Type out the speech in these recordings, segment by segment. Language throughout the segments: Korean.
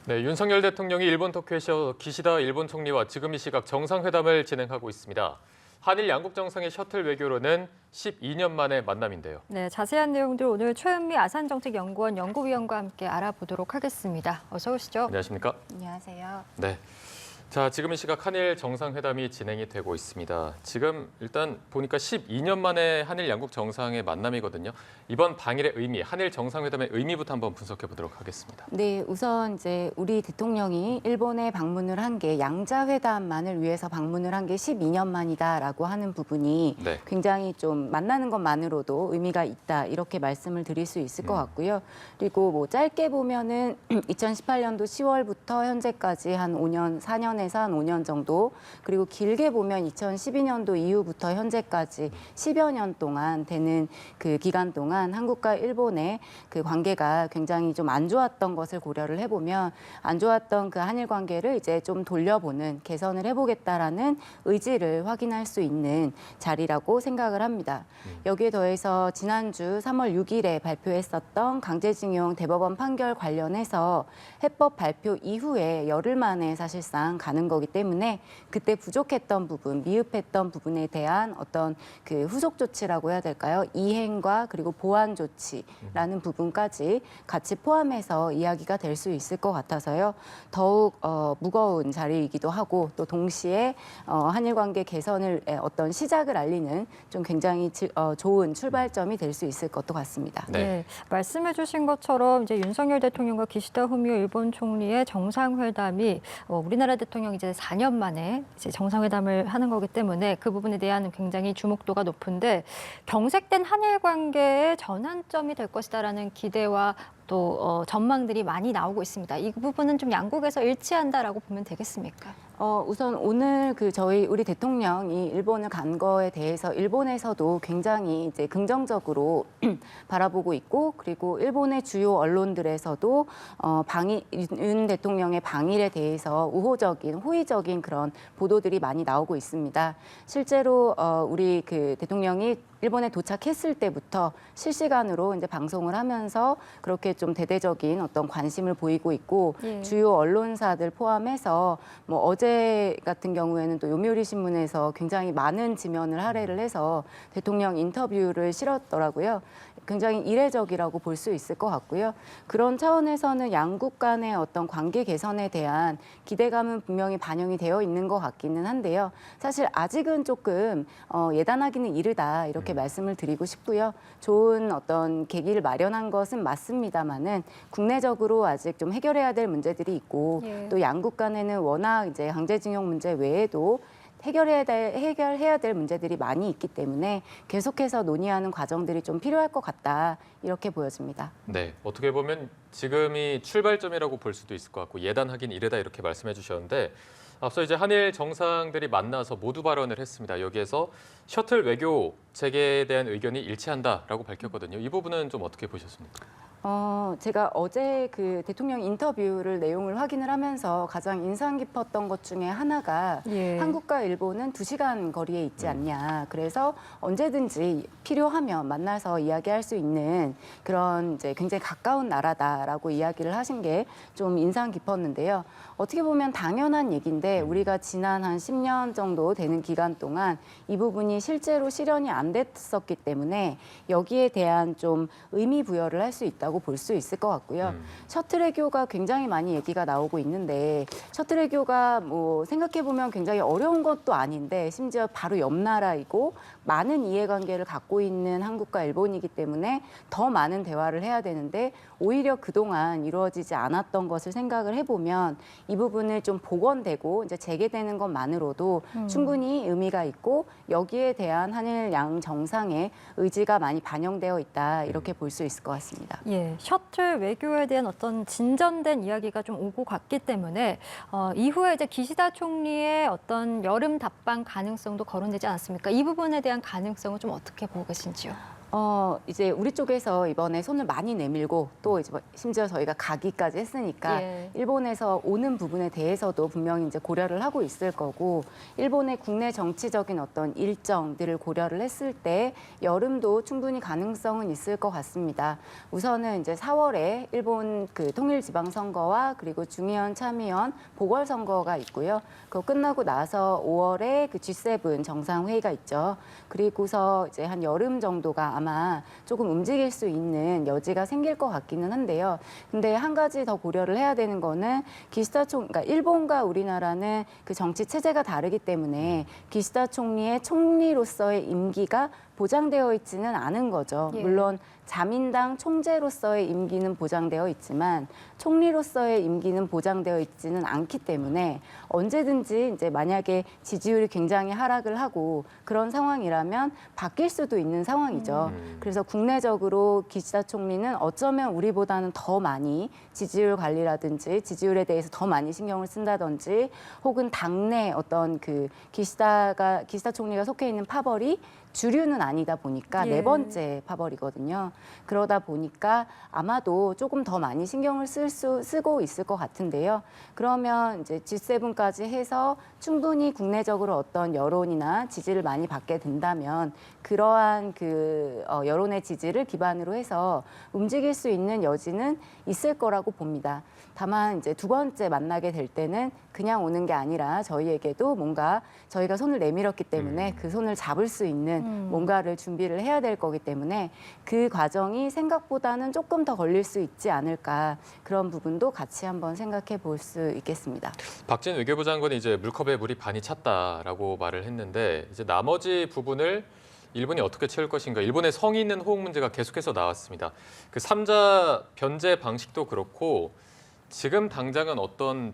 네, 윤석열 대통령이 일본 도쿄에서 기시다 일본 총리와 지금 이 시각 정상회담을 진행하고 있습니다. 한일 양국 정상의 셔틀 외교로는 12년 만의 만남인데요. 네, 자세한 내용들 오늘 최은미 아산정책연구원 연구위원과 함께 알아보도록 하겠습니다. 어서 오시죠. 안녕하십니까? 안녕하세요. 네. 자, 지금 이 시각 한일 정상회담이 진행이 되고 있습니다. 지금 일단 보니까 12년 만에 한일 양국 정상의 만남이거든요. 이번 방일의 의미, 한일 정상회담의 의미부터 한번 분석해 보도록 하겠습니다. 네, 우선 이제 우리 대통령이 일본에 방문을 한 게 양자회담만을 위해서 방문을 한 게 12년 만이다라고 하는 부분이 네. 굉장히 좀 만나는 것만으로도 의미가 있다 이렇게 말씀을 드릴 수 있을 것 같고요. 그리고 뭐 짧게 보면은 2018년도 10월부터 현재까지 한 5년, 4년에서 한 5년 정도, 그리고 길게 보면 2012년도 이후부터 현재까지 10여 년 동안 되는 그 기간 동안 한국과 일본의 그 관계가 굉장히 좀 안 좋았던 것을 고려를 해보면 안 좋았던 그 한일 관계를 이제 좀 돌려보는, 개선을 해보겠다라는 의지를 확인할 수 있는 자리라고 생각을 합니다. 여기에 더해서 지난주 3월 6일에 발표했었던 강제징용 대법원 판결 관련해서 해법 발표 이후에 열흘 만에 사실상 가는 거기 때문에 그때 부족했던 부분, 미흡했던 부분에 대한 어떤 그 후속 조치라고 해야 될까요? 이행과 그리고 보완 조치라는 부분까지 같이 포함해서 이야기가 될 수 있을 것 같아서요. 더욱 무거운 자리이기도 하고, 또 동시에 한일 관계 개선을 어떤 시작을 알리는 좀 굉장히 좋은 출발점이 될 수 있을 것도 같습니다. 네. 네, 말씀해주신 것처럼 이제 윤석열 대통령과 기시다 후미오 일본 총리의 정상회담이 우리나라 대통령 이제 4년 만에 이제 정상회담을 하는 거기 때문에 그 부분에 대한 굉장히 주목도가 높은데, 경색된 한일 관계의 전환점이 될 것이다라는 기대와 또 전망들이 많이 나오고 있습니다. 이 부분은 좀 양국에서 일치한다라고 보면 되겠습니까? 우선 오늘 우리 대통령이 일본을 간 거에 대해서 일본에서도 굉장히 이제 긍정적으로 바라보고 있고, 그리고 일본의 주요 언론들에서도 윤 대통령의 방일에 대해서 우호적인, 호의적인 그런 보도들이 많이 나오고 있습니다. 실제로 우리 그 대통령이 일본에 도착했을 때부터 실시간으로 이제 방송을 하면서 그렇게 좀 대대적인 어떤 관심을 보이고 있고, 예. 주요 언론사들 포함해서 뭐 어제 같은 경우에는 또 요미우리 신문에서 굉장히 많은 지면을 할애를 해서 대통령 인터뷰를 실었더라고요. 굉장히 이례적이라고 볼 수 있을 것 같고요. 그런 차원에서는 양국 간의 어떤 관계 개선에 대한 기대감은 분명히 반영이 되어 있는 것 같기는 한데요. 사실 아직은 조금 예단하기는 이르다 이렇게 말씀을 드리고 싶고요. 좋은 어떤 계기를 마련한 것은 맞습니다만은 국내적으로 아직 좀 해결해야 될 문제들이 있고, 예. 또 양국 간에는 워낙 이제 강제징용 문제 외에도 해결해야 될 문제들이 많이 있기 때문에 계속해서 논의하는 과정들이 좀 필요할 것 같다 이렇게 보여집니다. 네, 어떻게 보면 지금이 출발점이라고 볼 수도 있을 것 같고 예단하긴 이르다 이렇게 말씀해 주셨는데, 앞서 이제 한일 정상들이 만나서 모두 발언을 했습니다. 여기에서 셔틀 외교 재개에 대한 의견이 일치한다라고 밝혔거든요. 이 부분은 좀 어떻게 보셨습니까? 제가 어제 그 대통령 인터뷰를 내용을 확인을 하면서 가장 인상 깊었던 것 중에 하나가 예. 한국과 일본은 2시간 거리에 있지 않냐. 그래서 언제든지 필요하면 만나서 이야기할 수 있는 그런 이제 굉장히 가까운 나라다라고 이야기를 하신 게 좀 인상 깊었는데요. 어떻게 보면 당연한 얘기인데 우리가 지난 한 10년 정도 되는 기간 동안 이 부분이 실제로 실현이 안 됐었기 때문에 여기에 대한 좀 의미 부여를 할 수 있다고 볼 수 있을 것 같고요. 셔틀 외교가 굉장히 많이 얘기가 나오고 있는데, 셔틀 외교가 뭐 생각해 보면 굉장히 어려운 것도 아닌데 심지어 바로 옆 나라이고 많은 이해관계를 갖고 있는 한국과 일본이기 때문에 더 많은 대화를 해야 되는데, 오히려 그동안 이루어지지 않았던 것을 생각을 해보면 이 부분을 좀 복원되고 이제 재개되는 것만으로도 충분히 의미가 있고, 여기에 대한 한일 양 정상의 의지가 많이 반영되어 있다 이렇게 볼 수 있을 것 같습니다. 예, 셔틀 외교에 대한 어떤 진전된 이야기가 좀 오고 갔기 때문에 이후에 이제 기시다 총리의 어떤 여름 답방 가능성도 거론되지 않았습니까? 이 부분에 대한 가능성은 좀 어떻게 보고 계신지요? 이제 우리 쪽에서 이번에 손을 많이 내밀고 또 이제 심지어 저희가 가기까지 했으니까 예. 일본에서 오는 부분에 대해서도 분명히 이제 고려를 하고 있을 거고 일본의 국내 정치적인 어떤 일정들을 고려를 했을 때 여름도 충분히 가능성은 있을 것 같습니다. 우선은 이제 4월에 일본 그 통일지방선거와 그리고 중의원, 참의원, 보궐선거가 있고요. 그거 끝나고 나서 5월에 그 G7 정상회의가 있죠. 그리고서 이제 한 여름 정도가 아마 조금 움직일 수 있는 여지가 생길 것 같기는 한데요. 근데 한 가지 더 고려를 해야 되는 거는 그러니까 일본과 우리나라는 그 정치 체제가 다르기 때문에 기시다 총리의 총리로서의 임기가 보장되어 있지는 않은 거죠. 예. 물론 자민당 총재로서의 임기는 보장되어 있지만 총리로서의 임기는 보장되어 있지는 않기 때문에 언제든지 이제 만약에 지지율이 굉장히 하락을 하고 그런 상황이라면 바뀔 수도 있는 상황이죠. 그래서 국내적으로 기시다 총리는 어쩌면 우리보다는 더 많이 지지율 관리라든지 지지율에 대해서 더 많이 신경을 쓴다든지 혹은 당내 어떤 그 기시다 총리가 속해 있는 파벌이 주류는 아니다 보니까 예. 네 번째 파벌이거든요. 그러다 보니까 아마도 조금 더 많이 신경을 쓰고 있을 것 같은데요. 그러면 이제 G7까지 해서 충분히 국내적으로 어떤 여론이나 지지를 많이 받게 된다면 그러한 그 여론의 지지를 기반으로 해서 움직일 수 있는 여지는 있을 거라고 봅니다. 다만 이제 두 번째 만나게 될 때는 그냥 오는 게 아니라 저희에게도 뭔가 저희가 손을 내밀었기 때문에 그 손을 잡을 수 있는 뭔가를 준비를 해야 될 거기 때문에 그 과정이 생각보다는 조금 더 걸릴 수 있지 않을까 그런 부분도 같이 한번 생각해 볼 수 있겠습니다. 박진 외교부 장관이 이제 물컵에 물이 반이 찼다라고 말을 했는데 이제 나머지 부분을 일본이 어떻게 채울 것인가. 일본의 성의 있는 호응 문제가 계속해서 나왔습니다. 그 3자 변제 방식도 그렇고 지금 당장은 어떤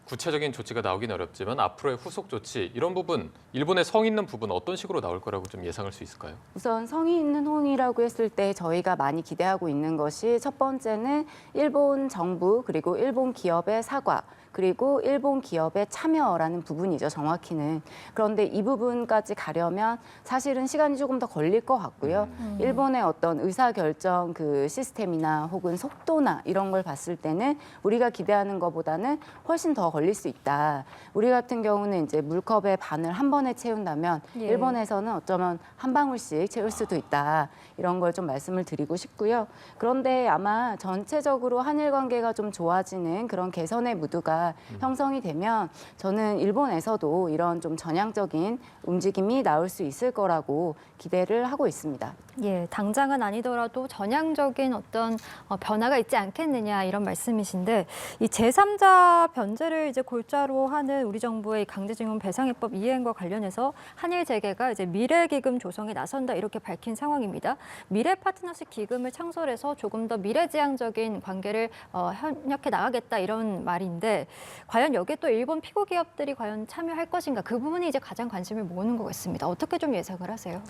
구체적인 조치가 나오긴 어렵지만 앞으로의 후속 조치 이런 부분 일본의 성의 있는 부분 어떤 식으로 나올 거라고 좀 예상할 수 있을까요? 우선 성의 있는 호응이라고 했을 때 저희가 많이 기대하고 있는 것이 첫 번째는 일본 정부 그리고 일본 기업의 사과 그리고 일본 기업의 참여라는 부분이죠, 정확히는. 그런데 이 부분까지 가려면 사실은 시간이 조금 더 걸릴 것 같고요. 일본의 어떤 의사결정 그 시스템이나 혹은 속도나 이런 걸 봤을 때는 우리가 기대하는 것보다는 훨씬 더 걸릴 수 있다. 우리 같은 경우는 이제 물컵의 반을 한 번에 채운다면 예. 일본에서는 어쩌면 한 방울씩 채울 수도 있다. 이런 걸 좀 말씀을 드리고 싶고요. 그런데 아마 전체적으로 한일 관계가 좀 좋아지는 그런 개선의 무드가 형성이 되면 저는 일본에서도 이런 좀 전향적인 움직임이 나올 수 있을 거라고 기대를 하고 있습니다. 예, 당장은 아니더라도 전향적인 어떤 변화가 있지 않겠느냐 이런 말씀이신데 이 제3자 변제를 이제 골자로 하는 우리 정부의 강제징용 배상해법 이행과 관련해서 한일 재계가 이제 미래기금 조성에 나선다 이렇게 밝힌 상황입니다. 미래 파트너십 기금을 창설해서 조금 더 미래지향적인 관계를 협력해 나가겠다 이런 말인데 과연 여기에 또 일본 피고 기업들이 과연 참여할 것인가 그 부분이 이제 가장 관심을 모으는 것 같습니다. 어떻게 좀 예상을 하세요?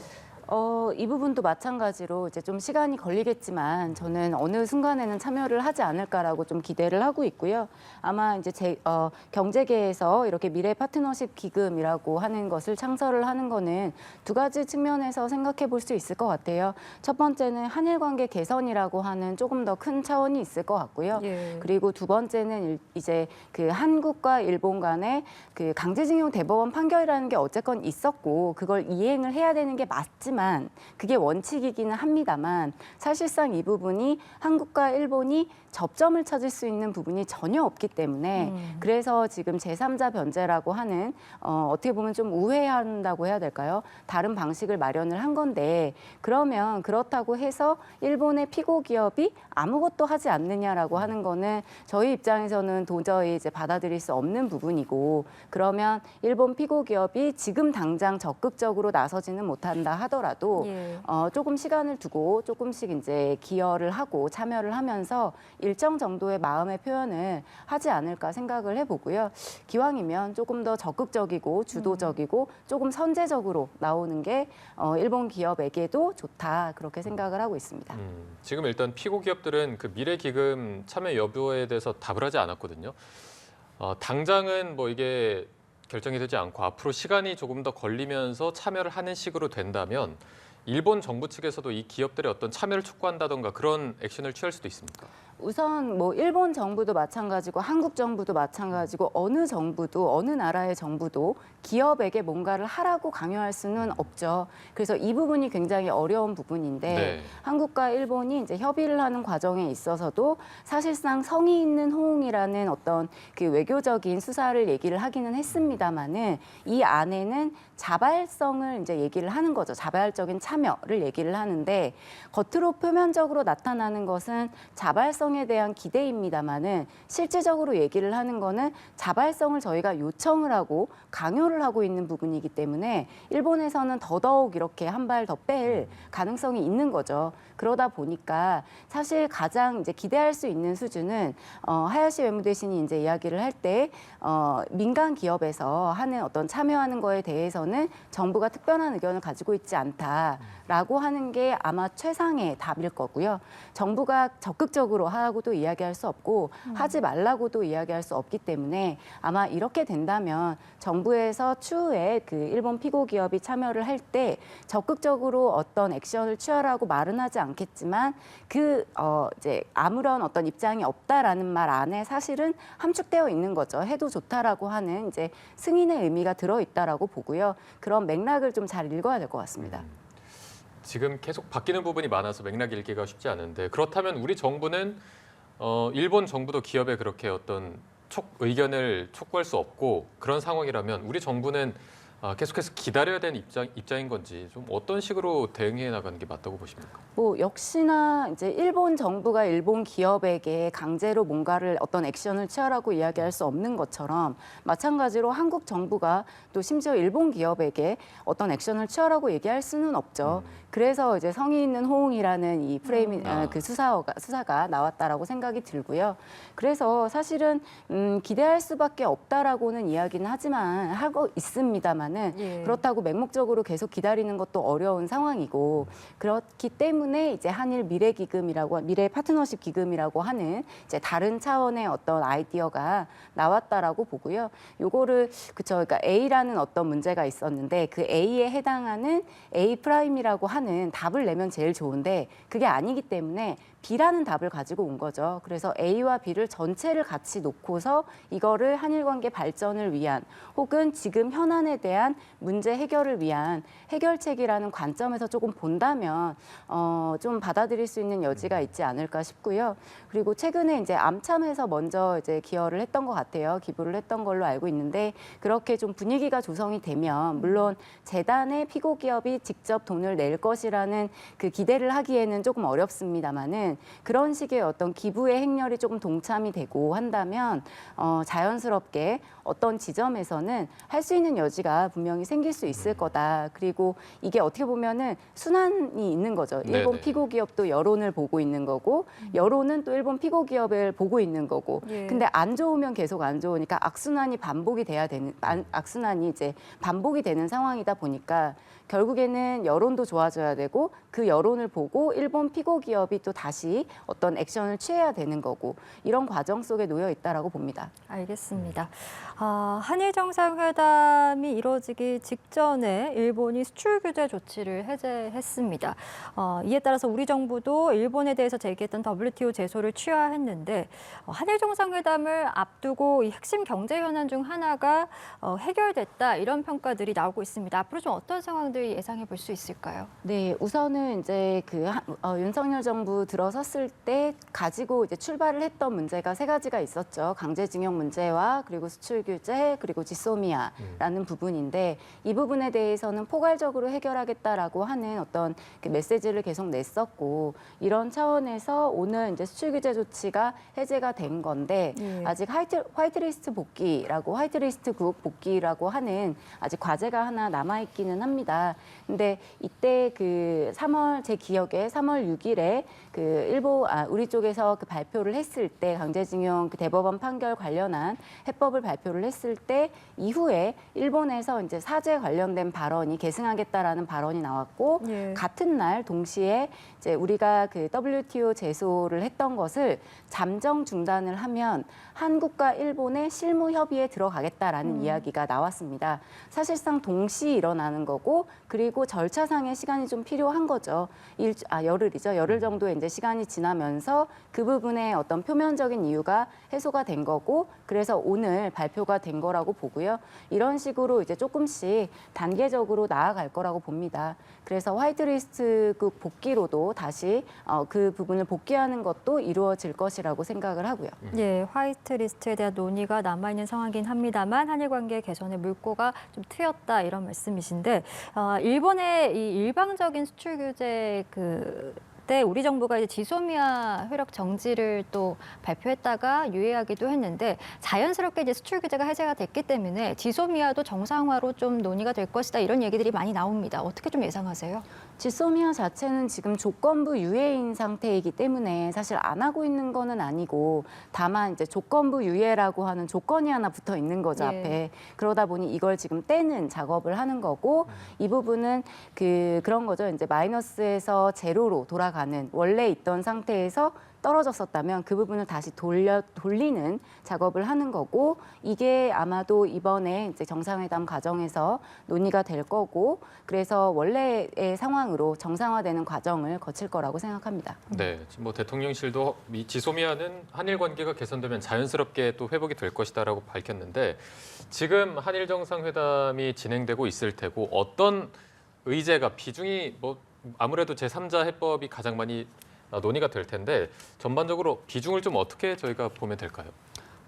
이 부분도 마찬가지로 이제 좀 시간이 걸리겠지만 저는 어느 순간에는 참여를 하지 않을까라고 좀 기대를 하고 있고요. 아마 이제 경제계에서 이렇게 미래 파트너십 기금이라고 하는 것을 창설을 하는 거는 두 가지 측면에서 생각해 볼 수 있을 것 같아요. 첫 번째는 한일 관계 개선이라고 하는 조금 더 큰 차원이 있을 것 같고요. 예. 그리고 두 번째는 이제 그 한국과 일본 간의 그 강제징용 대법원 판결이라는 게 어쨌건 있었고 그걸 이행을 해야 되는 게 맞지만 그게 원칙이기는 합니다만 사실상 이 부분이 한국과 일본이 접점을 찾을 수 있는 부분이 전혀 없기 때문에 그래서 지금 제3자 변제라고 하는 어떻게 보면 좀 우회한다고 해야 될까요? 다른 방식을 마련을 한 건데 그러면 그렇다고 해서 일본의 피고 기업이 아무것도 하지 않느냐라고 하는 거는 저희 입장에서는 도저히 이제 받아들일 수 없는 부분이고 그러면 일본 피고 기업이 지금 당장 적극적으로 나서지는 못한다 하더라도 예. 조금 시간을 두고 조금씩 이제 기여를 하고 참여를 하면서 일정 정도의 마음의 표현을 하지 않을까 생각을 해보고요. 기왕이면 조금 더 적극적이고 주도적이고 조금 선제적으로 나오는 게 일본 기업에게도 좋다 그렇게 생각을 하고 있습니다. 지금 일단 피고 기업들은 그 미래 기금 참여 여부에 대해서 답을 하지 않았거든요. 당장은 뭐 이게 결정이 되지 않고 앞으로 시간이 조금 더 걸리면서 참여를 하는 식으로 된다면 일본 정부 측에서도 이 기업들의 어떤 참여를 촉구한다던가 그런 액션을 취할 수도 있습니까? 우선 뭐 일본 정부도 마찬가지고 한국 정부도 마찬가지고 어느 정부도 어느 나라의 정부도 기업에게 뭔가를 하라고 강요할 수는 없죠. 그래서 이 부분이 굉장히 어려운 부분인데 네. 한국과 일본이 이제 협의를 하는 과정에 있어서도 사실상 성의 있는 호응이라는 어떤 그 외교적인 수사를 얘기를 하기는 했습니다만은 이 안에는 자발성을 이제 얘기를 하는 거죠. 자발적인 참여를 얘기를 하는데 겉으로 표면적으로 나타나는 것은 자발성에 대한 기대입니다만은 실질적으로 얘기를 하는 거는 자발성을 저희가 요청을 하고 강요를 하고 있는 부분이기 때문에 일본에서는 더더욱 이렇게 한 발 더 뺄 가능성이 있는 거죠. 그러다 보니까 사실 가장 이제 기대할 수 있는 수준은 하야시 외무대신이 이제 이야기를 할 때 민간 기업에서 하는 어떤 참여하는 거에 대해서는 정부가 특별한 의견을 가지고 있지 않다라고 하는 게 아마 최상의 답일 거고요. 정부가 적극적으로 하라고도 이야기할 수 없고 하지 말라고도 이야기할 수 없기 때문에 아마 이렇게 된다면 정부에서 추후에 그 일본 피고 기업이 참여를 할 때 적극적으로 어떤 액션을 취하라고 말은 하지 않겠지만 이제 아무런 어떤 입장이 없다라는 말 안에 사실은 함축되어 있는 거죠. 해도 좋다라고 하는 이제 승인의 의미가 들어 있다라고 보고요. 그런 맥락을 좀 잘 읽어야 될 것 같습니다. 지금 계속 바뀌는 부분이 많아서 맥락 읽기가 쉽지 않은데 그렇다면 우리 정부는 일본 정부도 기업에 그렇게 어떤 의견을 촉구할 수 없고 그런 상황이라면 우리 정부는 계속해서 기다려야 되는 입장인 건지 좀 어떤 식으로 대응해 나가는 게 맞다고 보십니까? 뭐 역시나 이제 일본 정부가 일본 기업에게 강제로 뭔가를 어떤 액션을 취하라고 이야기할 수 없는 것처럼 마찬가지로 한국 정부가 또 심지어 일본 기업에게 어떤 액션을 취하라고 얘기할 수는 없죠. 그래서 이제 성의 있는 호응이라는 이 프레임이 그 수사가 나왔다라고 생각이 들고요. 그래서 사실은 기대할 수밖에 없다라고는 이야기는 하지만 하고 있습니다만은 예. 그렇다고 맹목적으로 계속 기다리는 것도 어려운 상황이고 그렇기 때문에 이제 한일 미래 파트너십 기금이라고 하는 이제 다른 차원의 어떤 아이디어가 나왔다라고 보고요. 요거를 그러니까 A라는 어떤 문제가 있었는데 그 A에 해당하는 A 프라임이라고 하는 답을 내면 제일 좋은데 그게 아니기 때문에 B라는 답을 가지고 온 거죠. 그래서 A와 B를 전체를 같이 놓고서 이거를 한일 관계 발전을 위한 혹은 지금 현안에 대한 문제 해결을 위한 해결책이라는 관점에서 조금 본다면 좀 받아들일 수 있는 여지가 있지 않을까 싶고요. 그리고 최근에 이제 암참에서 먼저 이제 기여를 했던 것 같아요. 기부를 했던 걸로 알고 있는데 그렇게 좀 분위기가 조성이 되면 물론 재단의 피고 기업이 직접 돈을 낼 것이라는 그 기대를 하기에는 조금 어렵습니다만은 그런 식의 어떤 기부의 행렬이 조금 동참이 되고 한다면 자연스럽게 어떤 지점에서는 할 수 있는 여지가 분명히 생길 수 있을 거다. 그리고 이게 어떻게 보면은 순환이 있는 거죠. 일본 네네. 피고 기업도 여론을 보고 있는 거고 여론은 또 일본 피고 기업을 보고 있는 거고. 예. 근데 안 좋으면 계속 안 좋으니까 악순환이 이제 반복이 되는 상황이다 보니까 결국에는 여론도 좋아져야 되고 그 여론을 보고 일본 피고 기업이 또 다시 어떤 액션을 취해야 되는 거고 이런 과정 속에 놓여 있다라고 봅니다. 알겠습니다. 한일 정상회담이 이뤄지기 직전에 일본이 수출 규제 조치를 해제했습니다. 이에 따라서 우리 정부도 일본에 대해서 제기했던 WTO 제소를 취하했는데 한일 정상회담을 앞두고 이 핵심 경제 현안 중 하나가 해결됐다 이런 평가들이 나오고 있습니다. 앞으로 좀 어떤 상황들 예상해 볼 수 있을까요? 네, 우선은 이제 윤석열 정부 들어섰을 때 가지고 이제 출발을 했던 문제가 세 가지가 있었죠. 강제징용 문제와 그리고 수출 규제 그리고 지소미아라는 부분인데 이 부분에 대해서는 포괄적으로 해결하겠다라고 하는 어떤 그 메시지를 계속 냈었고 이런 차원에서 오늘 이제 수출 규제 조치가 해제가 된 건데 아직 화이트리스트 화이트리스트국 복귀라고 하는 아직 과제가 하나 남아 있기는 합니다. 근데 이때 제 기억에 3월 6일에 우리 쪽에서 그 발표를 했을 때 강제징용 그 대법원 판결 관련한 해법을 발표를 했을 때 이후에 일본에서 이제 사죄 관련된 발언이 계승하겠다라는 발언이 나왔고 같은 날 동시에 이제 우리가 그 WTO 제소를 했던 것을 잠정 중단을 하면 한국과 일본의 실무 협의에 들어가겠다라는 이야기가 나왔습니다. 사실상 동시 일어나는 거고 그리고 절차상의 시간이 좀 필요한 거죠. 열흘이죠. 열흘 정도의 이제 시간이 지나면서 그 부분에 어떤 표면적인 이유가 해소가 된 거고, 그래서 오늘 발표가 된 거라고 보고요. 이런 식으로 이제 조금씩 단계적으로 나아갈 거라고 봅니다. 그래서 화이트리스트국 복귀로도 다시 그 부분을 복귀하는 것도 이루어질 것이라고 생각을 하고요. 예, 화이트리스트에 대한 논의가 남아있는 상황이긴 합니다만 한일 관계 개선의 물꼬가 좀 트였다 이런 말씀이신데 일본의 이 일방적인 수출 규제 때 우리 정부가 이제 지소미아 효력 정지를 또 발표했다가 유예하기도 했는데 자연스럽게 이제 수출 규제가 해제가 됐기 때문에 지소미아도 정상화로 좀 논의가 될 것이다 이런 얘기들이 많이 나옵니다. 어떻게 좀 예상하세요? 지소미아 자체는 지금 조건부 유예인 상태이기 때문에 사실 안 하고 있는 거는 아니고 다만 이제 조건부 유예라고 하는 조건이 하나 붙어 있는 거죠, 예. 앞에. 그러다 보니 이걸 지금 떼는 작업을 하는 거고 이 부분은 그런 거죠. 이제 마이너스에서 제로로 돌아가는 원래 있던 상태에서 떨어졌었다면 그 부분을 다시 돌리는 작업을 하는 거고 이게 아마도 이번에 이제 정상회담 과정에서 논의가 될 거고 그래서 원래의 상황으로 정상화되는 과정을 거칠 거라고 생각합니다. 네, 지금 뭐 대통령실도 지소미아는 한일 관계가 개선되면 자연스럽게 또 회복이 될 것이다라고 밝혔는데 지금 한일 정상회담이 진행되고 있을 테고 어떤 의제가 비중이 뭐 아무래도 제3자 해법이 가장 많이 논의가 될 텐데 전반적으로 비중을 좀 어떻게 저희가 보면 될까요?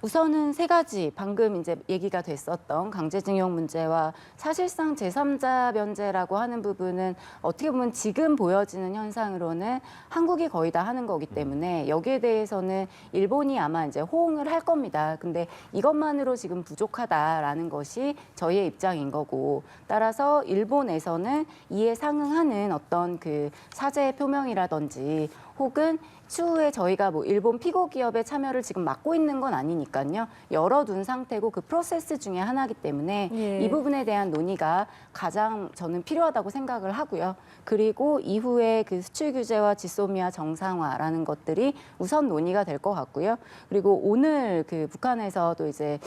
우선은 세 가지 방금 이제 얘기가 됐었던 강제징용 문제와 사실상 제3자 변제라고 하는 부분은 어떻게 보면 지금 보여지는 현상으로는 한국이 거의 다 하는 거기 때문에 여기에 대해서는 일본이 아마 이제 호응을 할 겁니다. 근데 이것만으로 지금 부족하다라는 것이 저희의 입장인 거고 따라서 일본에서는 이에 상응하는 어떤 그 사죄 표명이라든지 혹은 추후에 저희가 뭐 일본 피고 기업의 참여를 지금 막고 있는 건 아니니까요. 열어둔 상태고 그 프로세스 중에 하나이기 때문에 예. 이 부분에 대한 논의가 가장 저는 필요하다고 생각을 하고요. 그리고 이후에 그 수출 규제와 지소미아 정상화라는 것들이 우선 논의가 될 것 같고요. 그리고 오늘 그 북한에서도 이제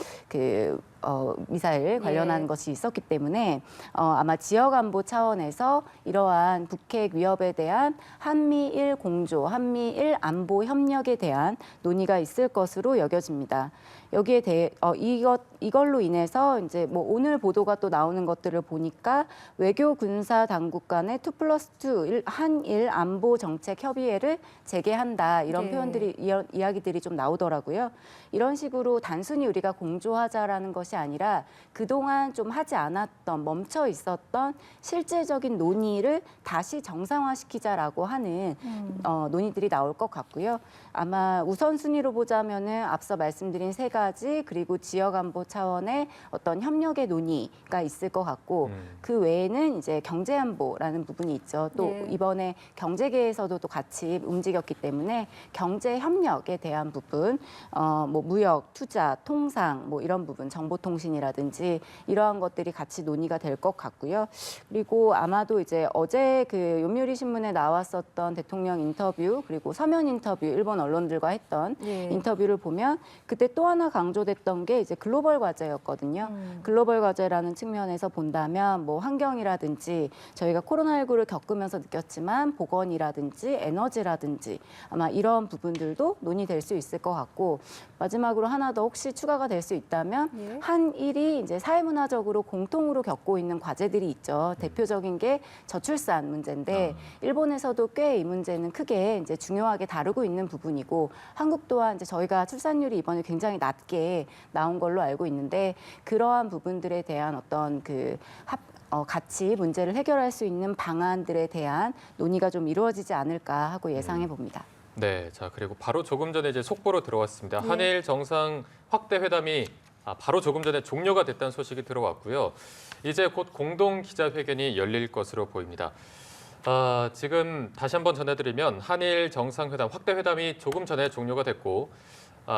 미사일 관련한 예. 것이 있었기 때문에 아마 지역 안보 차원에서 이러한 북핵 위협에 대한 한미일 공조, 한미일 안보 협력에 대한 논의가 있을 것으로 여겨집니다. 여기에 대해 이걸로 인해서 이제 뭐 오늘 보도가 또 나오는 것들을 보니까 외교 군사 당국 간의 2+2 한일 안보 정책 협의회를 재개한다 이런 네. 표현들이 이야기들이 좀 나오더라고요. 이런 식으로 단순히 우리가 공조하자라는 것이 아니라 그동안 좀 하지 않았던 멈춰 있었던 실질적인 논의를 다시 정상화시키자라고 하는 논의들이 나올 것 같고요. 아마 우선순위로 보자면은 앞서 말씀드린 세 가지 그리고 지역 안보 차원의 어떤 협력의 논의가 있을 것 같고 그 외에는 이제 경제 안보라는 부분이 있죠. 또 예. 이번에 경제계에서도 또 같이 움직였기 때문에 경제 협력에 대한 부분, 뭐 무역, 투자, 통상 뭐 이런 부분, 정보통신이라든지 이러한 것들이 같이 논의가 될 것 같고요. 그리고 아마도 이제 어제 그 요미우리 신문에 나왔었던 대통령 인터뷰 그리고 서면 인터뷰 일본 언론들과 했던 예. 인터뷰를 보면 그때 또 하나 강조됐던 게 이제 글로벌 과제였거든요. 글로벌 과제라는 측면에서 본다면 뭐 환경이라든지 저희가 코로나19를 겪으면서 느꼈지만 보건이라든지 에너지라든지 아마 이런 부분들도 논의될 수 있을 것 같고 마지막으로 하나 더 혹시 추가가 될 수 있다면 예. 한일이 이제 사회문화적으로 공통으로 겪고 있는 과제들이 있죠. 대표적인 게 저출산 문제인데 일본에서도 꽤 이 문제는 크게 이제 중요하게 다루고 있는 부분이고 한국 또한 이제 저희가 출산율이 이번에 굉장히 낮게 나온 걸로 알고 있는데 그러한 부분들에 대한 어떤 같이 문제를 해결할 수 있는 방안들에 대한 논의가 좀 이루어지지 않을까 하고 예상해 봅니다. 네, 자 그리고 바로 조금 전에 이제 속보로 들어왔습니다. 네. 한일 정상 확대 회담이 바로 조금 전에 종료가 됐다는 소식이 들어왔고요. 이제 곧 공동 기자회견이 열릴 것으로 보입니다. 지금 다시 한번 전해드리면 한일 정상회담 확대 회담이 조금 전에 종료가 됐고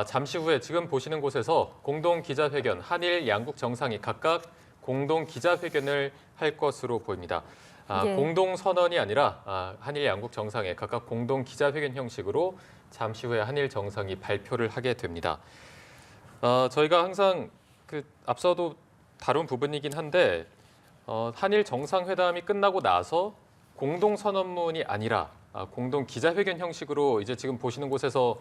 잠시 후에 지금 보시는 곳에서 공동 기자회견 한일 양국 정상이 각각 공동 기자회견을 할 것으로 보입니다. 예. 공동 선언이 아니라 한일 양국 정상의 각각 공동 기자회견 형식으로 잠시 후에 한일 정상이 발표를 하게 됩니다. 저희가 항상 앞서도 다룬 부분이긴 한데 한일 정상회담이 끝나고 나서 공동 선언문이 아니라 공동 기자회견 형식으로 이제 지금 보시는 곳에서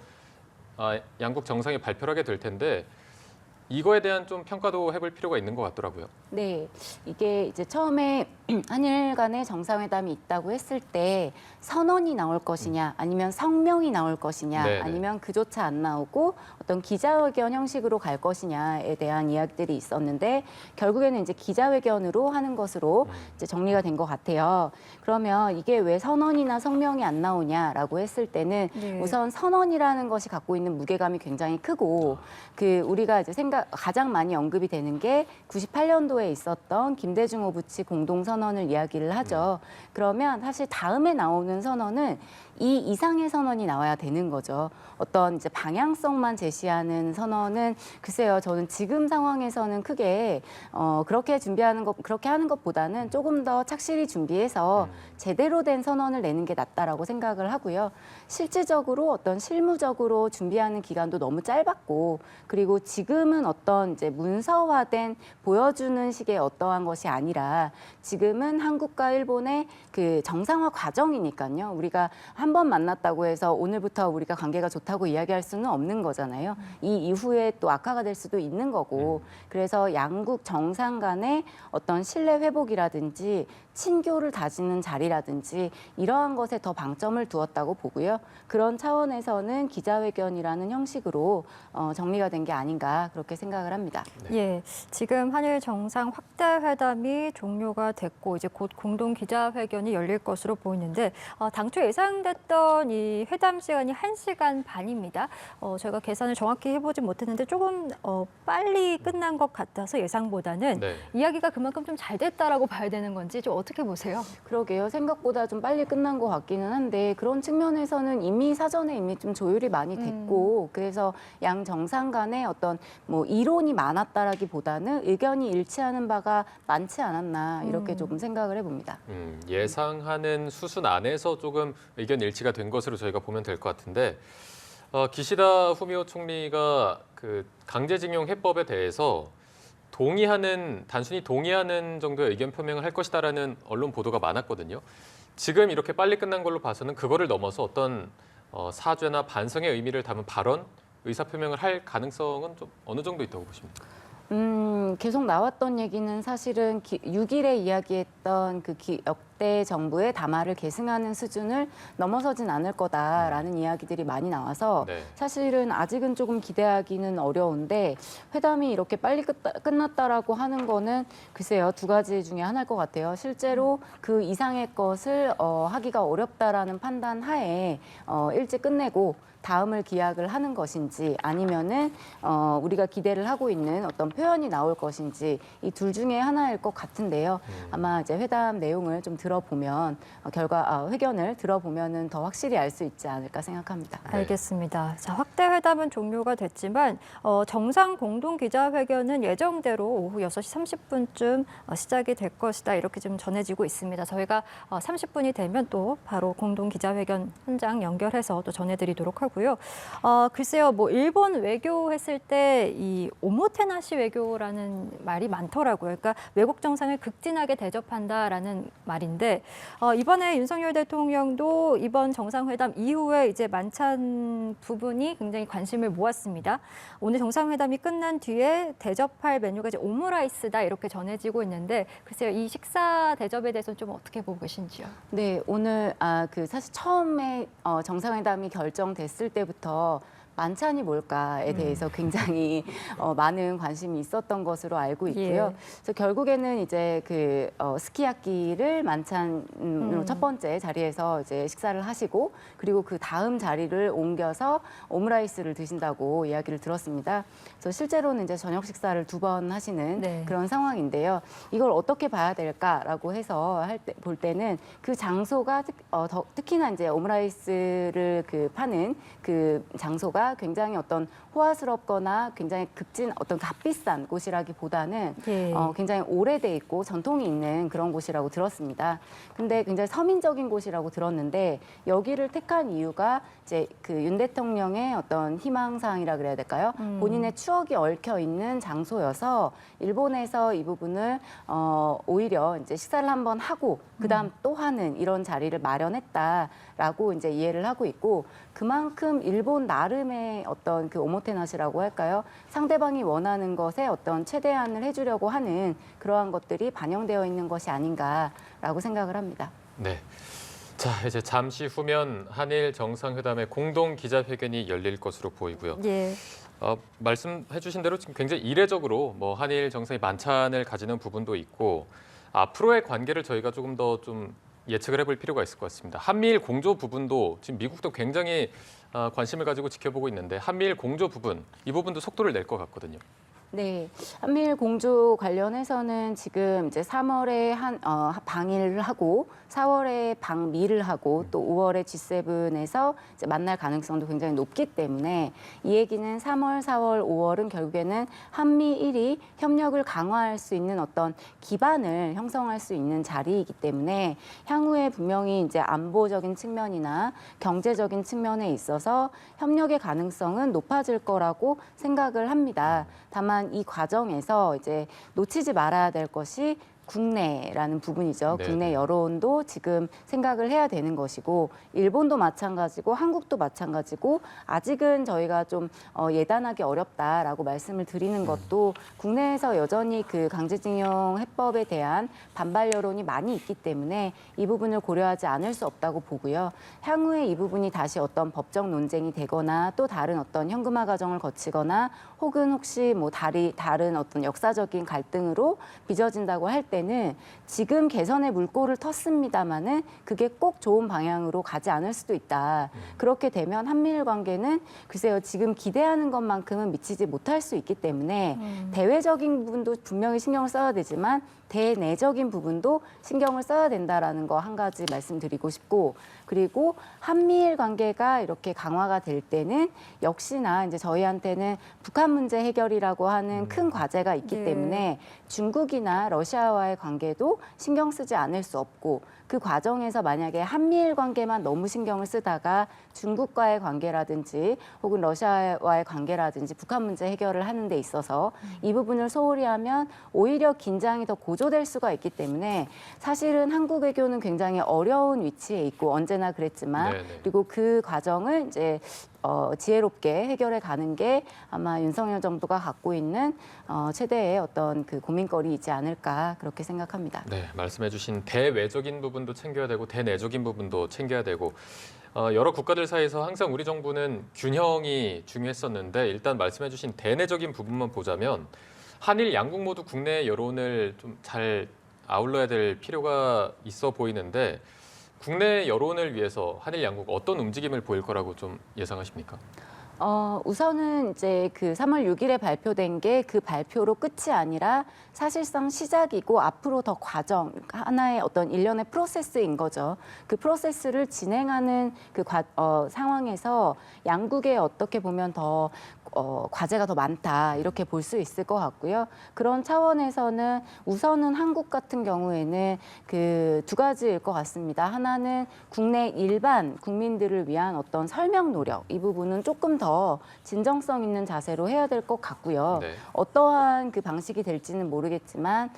양국 정상이 발표를 하게 될 텐데 이거에 대한 좀 평가도 해볼 필요가 있는 것 같더라고요. 네, 이게 이제 처음에 한일 간의 정상회담이 있다고 했을 때 선언이 나올 것이냐, 아니면 성명이 나올 것이냐, 네네. 아니면 그조차 안 나오고 어떤 기자회견 형식으로 갈 것이냐에 대한 이야기들이 있었는데 결국에는 이제 기자회견으로 하는 것으로 이제 정리가 된 것 같아요. 그러면 이게 왜 선언이나 성명이 안 나오냐라고 했을 때는 네. 우선 선언이라는 것이 갖고 있는 무게감이 굉장히 크고 그 우리가 이제 가장 많이 언급이 되는 게 98년도에 있었던 김대중 오부치 공동선언을 이야기를 하죠. 그러면 사실 다음에 나오는 선언은 이 이상의 선언이 나와야 되는 거죠. 어떤 이제 방향성만 제시하는 선언은 글쎄요, 저는 지금 상황에서는 크게 그렇게 준비하는 것, 그렇게 하는 것보다는 조금 더 착실히 준비해서 제대로 된 선언을 내는 게 낫다라고 생각을 하고요. 실질적으로 어떤 실무적으로 준비하는 기간도 너무 짧았고, 그리고 지금은 어떤 이제 문서화된 보여주는 식의 어떠한 것이 아니라 지금은 한국과 일본의 그 정상화 과정이니까요. 우리가 한 번 만났다고 해서 오늘부터 우리가 관계가 좋다고 이야기할 수는 없는 거잖아요. 이 이후에 또 악화가 될 수도 있는 거고. 그래서 양국 정상 간의 어떤 신뢰 회복이라든지 친교를 다지는 자리라든지 이러한 것에 더 방점을 두었다고 보고요. 그런 차원에서는 기자회견이라는 형식으로 정리가 된 게 아닌가 그렇게 생각을 합니다. 예, 지금 한일 정상 확대 회담이 종료가 됐고 이제 곧 공동 기자회견이 열릴 것으로 보이는데 당초 예상됐던 이 회담 시간이 1시간 반입니다. 저희가 계산을 정확히 해보진 못했는데 조금 빨리 끝난 것 같아서 예상보다는 네. 이야기가 그만큼 좀 잘 됐다라고 봐야 되는 건지 좀 어떻게 보세요? 그러게요. 생각보다 좀 빨리 끝난 것 같기는 한데 그런 측면에서는 이미 사전에 이미 좀 조율이 많이 됐고 그래서 양 정상 간에 어떤 뭐 이론이 많았다라기보다는 의견이 일치하는 바가 많지 않았나 이렇게 조금 생각을 해봅니다. 예상하는 수순 안에서 조금 의견 일치가 된 것으로 저희가 보면 될 것 같은데 기시다 후미오 총리가 그 강제징용 해법에 대해서 단순히 동의하는 정도의 의견 표명을 할 것이다라는 언론 보도가 많았거든요. 지금 이렇게 빨리 끝난 걸로 봐서는 그거를 넘어서 어떤 사죄나 반성의 의미를 담은 발언, 의사표명을 할 가능성은 좀 어느 정도 있다고 보십니까? 계속 나왔던 얘기는 사실은 6일에 이야기했던 그 역대 정부의 담화를 계승하는 수준을 넘어서진 않을 거다라는 이야기들이 많이 나와서 네. 사실은 아직은 조금 기대하기는 어려운데 회담이 이렇게 빨리 끝났다라고 하는 거는 글쎄요, 두 가지 중에 하나일 것 같아요. 실제로 그 이상의 것을 하기가 어렵다라는 판단 하에 일찍 끝내고 다음을 기약을 하는 것인지 아니면은 우리가 기대를 하고 있는 어떤 표현이 나올 것인지 이 둘 중에 하나일 것 같은데요. 아마 이제 회담 내용을 좀 들어보면 회견을 들어보면은 더 확실히 알 수 있지 않을까 생각합니다. 네. 알겠습니다. 자, 확대 회담은 종료가 됐지만 정상 공동 기자회견은 예정대로 오후 6시 30분쯤 시작이 될 것이다. 이렇게 좀 전해지고 있습니다. 저희가 30분이 되면 또 바로 공동 기자회견 현장 연결해서 또 전해드리도록 하고요. 글쎄요, 뭐 일본 외교했을 때 이 오모테나시 외교라는 말이 많더라고요. 그러니까 외국 정상을 극진하게 대접한다라는 말인데 이번에 윤석열 대통령도 이번 정상회담 이후에 이제 만찬 부분이 굉장히 관심을 모았습니다. 오늘 정상회담이 끝난 뒤에 대접할 메뉴가 이제 오므라이스다 이렇게 전해지고 있는데 글쎄요, 이 식사 대접에 대해서는 좀 어떻게 보고 계신지요? 네, 오늘 사실 처음에 정상회담이 결정됐을 때부터 만찬이 뭘까에 대해서 굉장히 많은 관심이 있었던 것으로 알고 있고요. 예. 그래서 결국에는 이제 그 스키야키를 만찬 첫 번째 자리에서 이제 식사를 하시고 그리고 그 다음 자리를 옮겨서 오므라이스를 드신다고 이야기를 들었습니다. 그래서 실제로는 이제 저녁 식사를 2번 하시는 네. 그런 상황인데요. 이걸 어떻게 봐야 될까라고 해서 볼 때는 그 장소가 특히나 이제 오므라이스를 파는 그 장소가 자체가 굉장히 어떤 호화스럽거나 굉장히 어떤 값비싼 곳이라기보다는 예. 굉장히 오래돼 있고 전통이 있는 그런 곳이라고 들었습니다. 근데 굉장히 서민적인 곳이라고 들었는데 여기를 택한 이유가 이제 그 윤 대통령의 어떤 희망사항이라 그래야 될까요? 본인의 추억이 얽혀 있는 장소여서 일본에서 이 부분을 오히려 이제 식사를 한번 하고 그다음 또 하는 이런 자리를 마련했다라고 이제 이해를 하고 있고 그만큼 일본 나름의 어떤 그 오모테나시라고 할까요? 상대방이 원하는 것에 어떤 최대한을 해주려고 하는 그러한 것들이 반영되어 있는 것이 아닌가라고 생각을 합니다. 네. 자, 이제 잠시 후면 한일 정상회담의 공동 기자회견이 열릴 것으로 보이고요. 예. 말씀해 주신 대로 지금 굉장히 이례적으로 뭐 한일 정상이 만찬을 가지는 부분도 있고 앞으로의 관계를 저희가 조금 더 좀 예측을 해볼 필요가 있을 것 같습니다. 한미일 공조 부분도 지금 미국도 굉장히 관심을 가지고 지켜보고 있는데 한미일 공조 부분, 이 부분도 속도를 낼 것 같거든요. 네, 한미일 공조 관련해서는 지금 이제 3월에 방일을 하고 4월에 방미를 하고 또 5월에 G7에서 이제 만날 가능성도 굉장히 높기 때문에 이 얘기는 3월, 4월, 5월은 결국에는 한미일이 협력을 강화할 수 있는 어떤 기반을 형성할 수 있는 자리이기 때문에 향후에 분명히 이제 안보적인 측면이나 경제적인 측면에 있어서 협력의 가능성은 높아질 거라고 생각을 합니다. 다만 이 과정에서 이제 놓치지 말아야 될 것이 국내라는 부분이죠. 네, 국내 네. 여론도 지금 생각을 해야 되는 것이고 일본도 마찬가지고 한국도 마찬가지고 아직은 저희가 좀 예단하기 어렵다라고 말씀을 드리는 것도 국내에서 여전히 그 강제징용 해법에 대한 반발 여론이 많이 있기 때문에 이 부분을 고려하지 않을 수 없다고 보고요. 향후에 이 부분이 다시 어떤 법적 논쟁이 되거나 또 다른 어떤 현금화 과정을 거치거나 혹은 혹시 뭐 다른 어떤 역사적인 갈등으로 빚어진다고 할 때는 지금 개선의 물꼬를 텄습니다마는 그게 꼭 좋은 방향으로 가지 않을 수도 있다. 그렇게 되면 한미일 관계는 글쎄요 지금 기대하는 것만큼은 미치지 못할 수 있기 때문에 대외적인 부분도 분명히 신경을 써야 되지만 대내적인 부분도 신경을 써야 된다라는 거 한 가지 말씀드리고 싶고 그리고 한미일 관계가 이렇게 강화가 될 때는 역시나 이제 저희한테는 북한 문제 해결이라고 하는 큰 과제가 있기 네. 때문에 중국이나 러시아와의 관계도 신경 쓰지 않을 수 없고 그 과정에서 만약에 한미일 관계만 너무 신경을 쓰다가 중국과의 관계라든지 혹은 러시아와의 관계라든지 북한 문제 해결을 하는 데 있어서 이 부분을 소홀히 하면 오히려 긴장이 더 고조될 수가 있기 때문에 사실은 한국 외교는 굉장히 어려운 위치에 있고 언제나 그랬지만 네네. 그리고 그 과정을 이제 지혜롭게 해결해 가는 게 아마 윤석열 정부가 갖고 있는 최대의 어떤 그 고민거리이지 않을까 그렇게 생각합니다. 네, 말씀해주신 대외적인 부분도 챙겨야 되고 대내적인 부분도 챙겨야 되고 여러 국가들 사이에서 항상 우리 정부는 균형이 중요했었는데 일단 말씀해주신 대내적인 부분만 보자면 한일 양국 모두 국내 여론을 좀 잘 아울러야 될 필요가 있어 보이는데 국내 여론을 위해서 한일 양국 어떤 움직임을 보일 거라고 좀 예상하십니까? 우선은 이제 그 3월 6일에 발표된 게 그 발표로 끝이 아니라 사실상 시작이고 앞으로 더 과정, 하나의 어떤 일련의 프로세스인 거죠. 그 프로세스를 진행하는 그 상황에서 양국에 어떻게 보면 더 과제가 더 많다 이렇게 볼 수 있을 것 같고요. 그런 차원에서는 우선은 한국 같은 경우에는 그 두 가지일 것 같습니다. 하나는 국내 일반 국민들을 위한 어떤 설명 노력 이 부분은 조금 더 진정성 있는 자세로 해야 될 것 같고요. 네. 어떠한 그 방식이 될지는 모르겠지만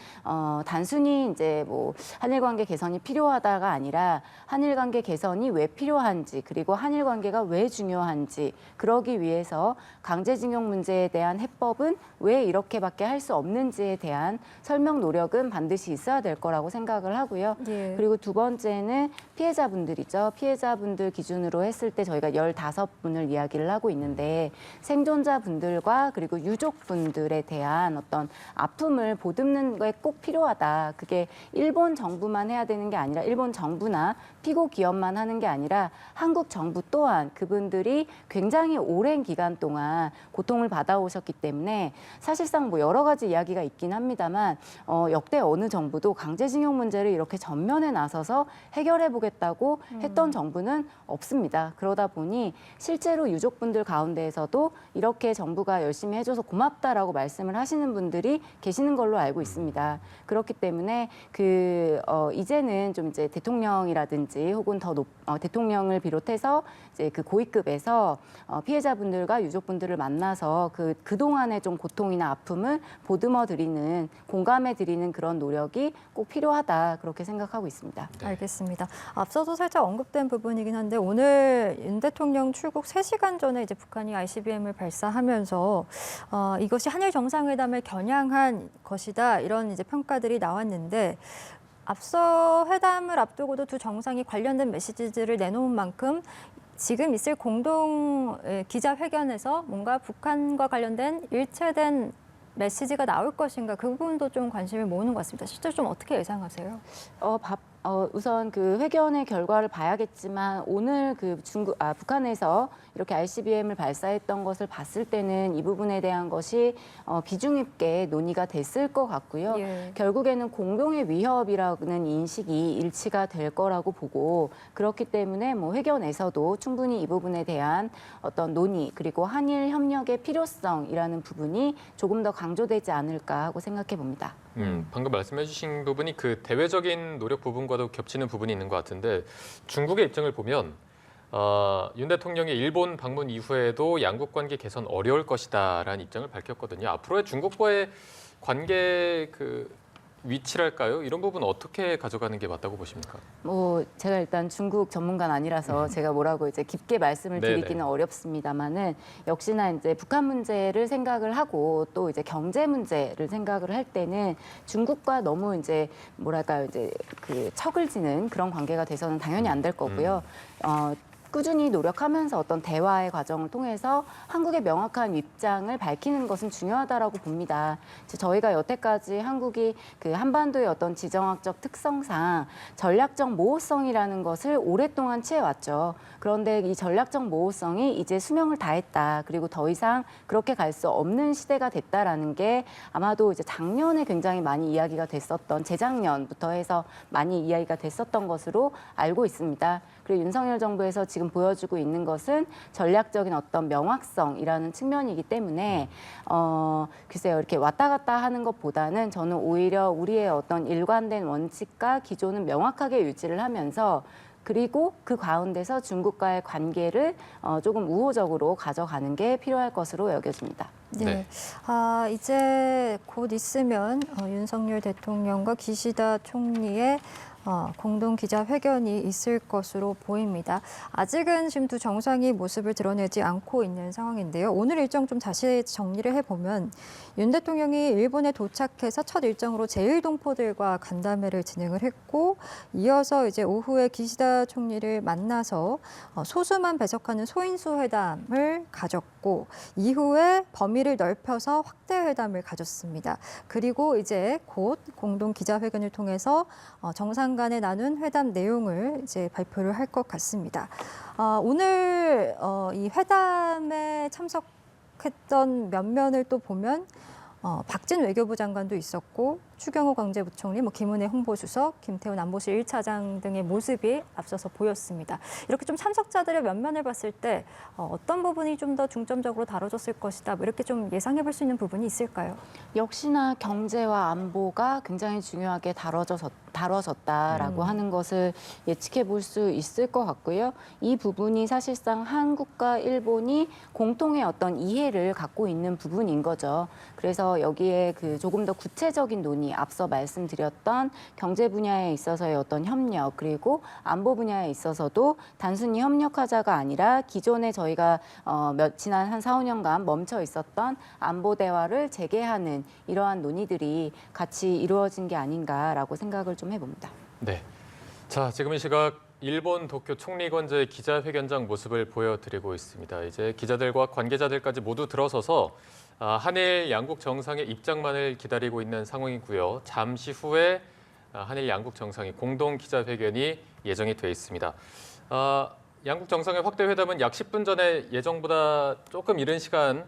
단순히 이제 뭐 한일 관계 개선이 필요하다가 아니라 한일 관계 개선이 왜 필요한지 그리고 한일 관계가 왜 중요한지 그러기 위해서 강제징용 문제에 대한 해법은 왜 이렇게밖에 할 수 없는지에 대한 설명 노력은 반드시 있어야 될 거라고 생각을 하고요. 예. 그리고 두 번째는 피해자분들이죠. 피해자분들 기준으로 했을 때 저희가 15분을 이야기를 하고 있는데 생존자분들과 그리고 유족분들에 대한 어떤 아픔을 보듬는 게 꼭 필요하다. 그게 일본 정부만 해야 되는 게 아니라 일본 정부나 피고 기업만 하는 게 아니라 한국 정부 또한 그분들이 굉장히 오랜 기간 동안 고통을 받아오셨기 때문에 사실상 뭐 여러 가지 이야기가 있긴 합니다만 역대 어느 정부도 강제징용 문제를 이렇게 전면에 나서서 해결해 보겠다고 했던 정부는 없습니다. 그러다 보니 실제로 유족분들 가운데에서도 이렇게 정부가 열심히 해줘서 고맙다라고 말씀을 하시는 분들이 계시는 걸로 알고 있습니다. 그렇기 때문에 이제는 좀 이제 대통령이라든지 혹은 대통령을 비롯해서 이제 그 고위급에서 피해자분들과 유족분들을 만나서 그동안의 좀 고통이나 아픔을 보듬어 드리는, 공감해 드리는 그런 노력이 꼭 필요하다, 그렇게 생각하고 있습니다. 네. 알겠습니다. 앞서도 살짝 언급된 부분이긴 한데 오늘 윤 대통령 출국 3시간 전에 이제 북한이 ICBM을 발사하면서 이것이 한일 정상회담을 겨냥한 것이다, 이런 이제 평가들이 나왔는데, 앞서 회담을 앞두고도 두 정상이 관련된 메시지들을 내놓은 만큼 지금 있을 공동 기자회견에서 뭔가 북한과 관련된 일체된 메시지가 나올 것인가, 그 부분도 좀 관심을 모으는 것 같습니다. 실제로 좀 어떻게 예상하세요? 우선 그 회견의 결과를 봐야겠지만 오늘 북한에서 이렇게 ICBM을 발사했던 것을 봤을 때는 이 부분에 대한 것이 비중 있게 논의가 됐을 것 같고요. 예. 결국에는 공동의 위협이라는 인식이 일치가 될 거라고 보고, 그렇기 때문에 뭐 회견에서도 충분히 이 부분에 대한 어떤 논의, 그리고 한일 협력의 필요성이라는 부분이 조금 더 강조되지 않을까 하고 생각해 봅니다. 방금 말씀해주신 부분이 그 대외적인 노력 부분과도 겹치는 부분이 있는 것 같은데, 중국의 입장을 보면 윤 대통령이 일본 방문 이후에도 양국 관계 개선 어려울 것이다라는 입장을 밝혔거든요. 앞으로의 중국과의 관계 위치랄까요? 이런 부분 어떻게 가져가는 게 맞다고 보십니까? 제가 일단 중국 전문가는 아니라서 제가 뭐라고 이제 깊게 말씀을 네네. 드리기는 어렵습니다만은, 역시나 이제 북한 문제를 생각을 하고 또 이제 경제 문제를 생각을 할 때는 중국과 너무 이제 뭐랄까요, 이제 척을 지는 그런 관계가 돼서는 당연히 안 될 거고요. 꾸준히 노력하면서 어떤 대화의 과정을 통해서 한국의 명확한 입장을 밝히는 것은 중요하다라고 봅니다. 저희가 여태까지 한국이 한반도의 어떤 지정학적 특성상 전략적 모호성이라는 것을 오랫동안 취해왔죠. 그런데 이 전략적 모호성이 이제 수명을 다했다, 그리고 더 이상 그렇게 갈 수 없는 시대가 됐다라는 게 아마도 이제 작년에 굉장히 많이 이야기가 됐었던, 재작년부터 해서 많이 이야기가 됐었던 것으로 알고 있습니다. 그리고 윤석열 정부에서 지금 보여주고 있는 것은 전략적인 어떤 명확성이라는 측면이기 때문에 글쎄요, 이렇게 왔다 갔다 하는 것보다는 저는 오히려 우리의 어떤 일관된 원칙과 기조는 명확하게 유지를 하면서, 그리고 그 가운데서 중국과의 관계를 조금 우호적으로 가져가는 게 필요할 것으로 여겨집니다. 네. 이제 곧 있으면 윤석열 대통령과 기시다 총리의 공동 기자회견이 있을 것으로 보입니다. 아직은 지금 두 정상이 모습을 드러내지 않고 있는 상황인데요. 오늘 일정 좀 다시 정리를 해보면, 윤 대통령이 일본에 도착해서 첫 일정으로 제1동포들과 간담회를 진행을 했고, 이어서 이제 오후에 기시다 총리를 만나서 소수만 배석하는 소인수 회담을 가졌고, 이후에 범위를 넓혀서 확대 회담을 가졌습니다. 그리고 이제 곧 공동 기자회견을 통해서 정상 간에 나눈 회담 내용을 이제 발표를 할 것 같습니다. 오늘 이 회담에 참석했던 면면을 또 보면 박진 외교부 장관도 있었고, 추경호 강제부총리, 김은혜 홍보수석, 김태훈 안보실 1차장 등의 모습이 앞서서 보였습니다. 이렇게 좀 참석자들의 면면을 봤을 때 어떤 부분이 좀 더 중점적으로 다뤄졌을 것이다, 이렇게 좀 예상해 볼 수 있는 부분이 있을까요? 역시나 경제와 안보가 굉장히 중요하게 다뤄졌다라고 하는 것을 예측해 볼 수 있을 것 같고요. 이 부분이 사실상 한국과 일본이 공통의 어떤 이해를 갖고 있는 부분인 거죠. 그래서 여기에 조금 더 구체적인 논의, 앞서 말씀드렸던 경제 분야에 있어서의 어떤 협력, 그리고 안보 분야에 있어서도 단순히 협력하자가 아니라 기존에 저희가 지난 한 4, 5년간 멈춰 있었던 안보 대화를 재개하는 이러한 논의들이 같이 이루어진 게 아닌가라고 생각을 좀 해봅니다. 네. 자, 지금 이 시각 일본 도쿄 총리관저의 기자회견장 모습을 보여드리고 있습니다. 이제 기자들과 관계자들까지 모두 들어서서 한일 양국 정상의 입장만을 기다리고 있는 상황이고요. 잠시 후에 한일 양국 정상의 공동 기자회견이 예정이 돼 있습니다. 양국 정상의 확대 회담은 약 10분 전에 예정보다 조금 이른 시간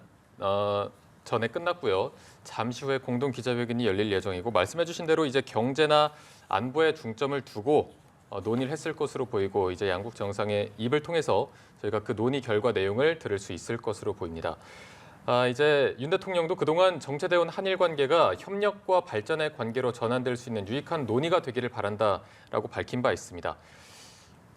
전에 끝났고요. 잠시 후에 공동 기자회견이 열릴 예정이고 말씀해주신 대로 이제 경제나 안보에 중점을 두고 논의를 했을 것으로 보이고 이제 양국 정상의 입을 통해서 저희가 그 논의 결과 내용을 들을 수 있을 것으로 보입니다. 이제 윤 대통령도 그동안 정체되어 온 한일 관계가 협력과 발전의 관계로 전환될 수 있는 유익한 논의가 되기를 바란다라고 밝힌 바 있습니다.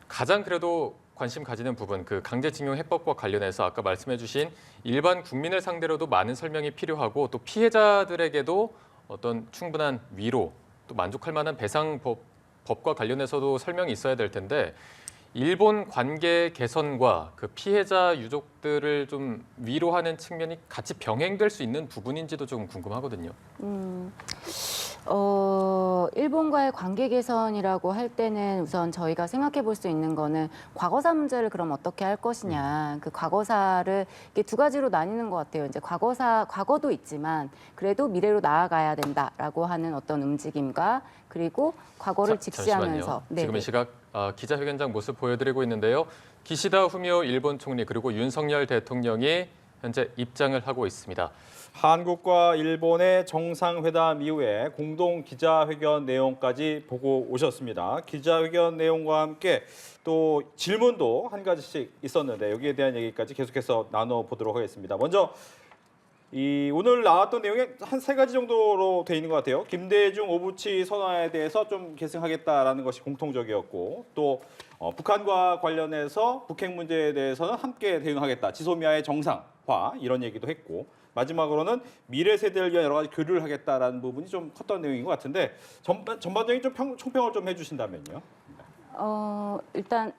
가장 그래도 관심 가지는 부분, 그 강제징용 해법과 관련해서 아까 말씀해주신 일반 국민을 상대로도 많은 설명이 필요하고 또 피해자들에게도 어떤 충분한 위로, 또 만족할 만한 배상법과 관련해서도 설명이 있어야 될 텐데 일본 관계 개선과 그 피해자 유족들을 좀 위로하는 측면이 같이 병행될 수 있는 부분인지도 좀 궁금하거든요. 일본과의 관계 개선이라고 할 때는 우선 저희가 생각해 볼 수 있는 거는 과거사 문제를 그럼 어떻게 할 것이냐. 그 과거사를 이게 두 가지로 나뉘는 것 같아요. 이제 과거도 있지만 그래도 미래로 나아가야 된다라고 하는 어떤 움직임과 그리고 과거를 직시하면서. 지금 이 시각 기자회견장 모습 보여드리고 있는데요. 기시다 후미오 일본 총리 그리고 윤석열 대통령이 현재 입장을 하고 있습니다. 한국과 일본의 정상회담 이후에 공동 기자회견 내용까지 보고 오셨습니다. 기자회견 내용과 함께 또 질문도 한 가지씩 있었는데 여기에 대한 얘기까지 계속해서 나눠보도록 하겠습니다. 먼저 오늘 나왔던 내용이 한 3가지 정도로 돼 있는 것 같아요. 김대중 오부치 선언에 대해서 좀 계승하겠다라는 것이 공통적이었고 또 북한과 관련해서 북핵 문제에 대해서는 함께 대응하겠다. 지소미아의 정상화 이런 얘기도 했고 마지막으로는 미래 세대를 위한 여러 가지 교류를 하겠다라는 부분이 좀 컸던 내용인 것 같은데 전반적인 좀 총평을 좀 해주신다면요. 일단